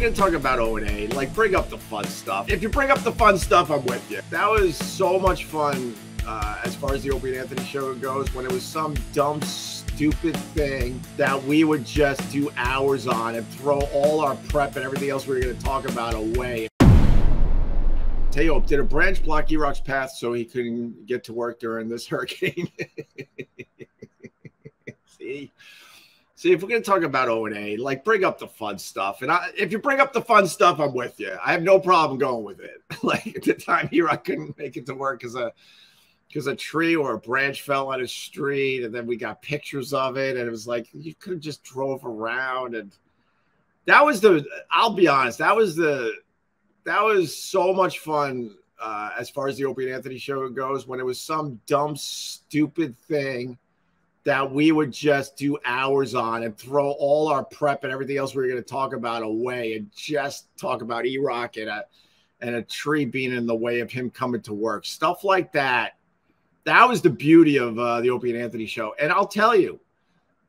going to talk about O&A, like, bring up the fun stuff. If you bring up the fun stuff, I'm with you. That was so much fun as far as the Opie and Anthony show goes, when it was some dumb, stupid thing that we would just do hours on and throw all our prep and everything else we were going to talk about away. Tell you, did a branch block E-Rock's path so he couldn't get to work during this hurricane? See, if we're going to talk about O&A, like, bring up the fun stuff. And if you bring up the fun stuff, I'm with you. I have no problem going with it. Like, at the time, E-Rock couldn't make it to work because a tree or a branch fell on his street, and then we got pictures of it, and it was like, you could have just drove around. And that was I'll be honest, that was so much fun as far as the Opie and Anthony show goes, when it was some dumb, stupid thing that we would just do hours on and throw all our prep and everything else we were going to talk about away and just talk about E-Rock and a tree being in the way of him coming to work. Stuff like that. That was the beauty of the Opie and Anthony show. And I'll tell you,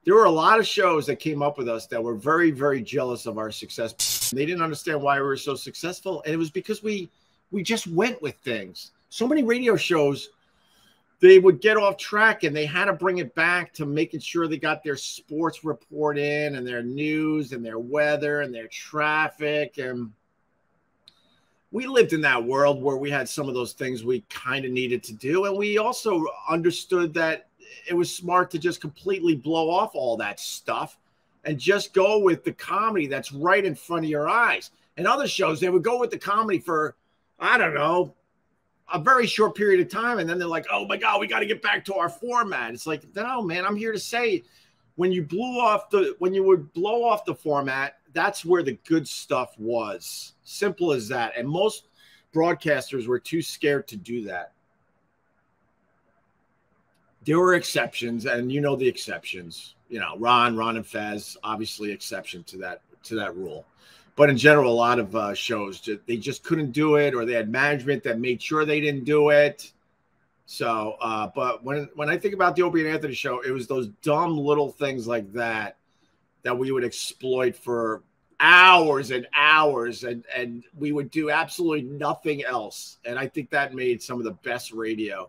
there were a lot of shows that came up with us that were very, very jealous of our success. They didn't understand why we were so successful. And it was because we just went with things. So many radio shows, they would get off track and they had to bring it back to making sure they got their sports report in and their news and their weather and their traffic. And we lived in that world where we had some of those things we kind of needed to do. And we also understood that it was smart to just completely blow off all that stuff and just go with the comedy that's right in front of your eyes. And other shows, they would go with the comedy for, I don't know, a very short period of time, and then they're like, oh my God, we got to get back to our format. It's like, no, man, I'm here to say, when you would blow off the format, that's where the good stuff was. Simple as that. And most broadcasters were too scared to do that. There were exceptions, and you know the exceptions. You know, Ron and Fez, obviously exception to that rule. But in general, a lot of shows, they just couldn't do it, or they had management that made sure they didn't do it. So, but when I think about the Opie and Anthony show, it was those dumb little things like that we would exploit for hours and hours, and we would do absolutely nothing else. And I think that made some of the best radio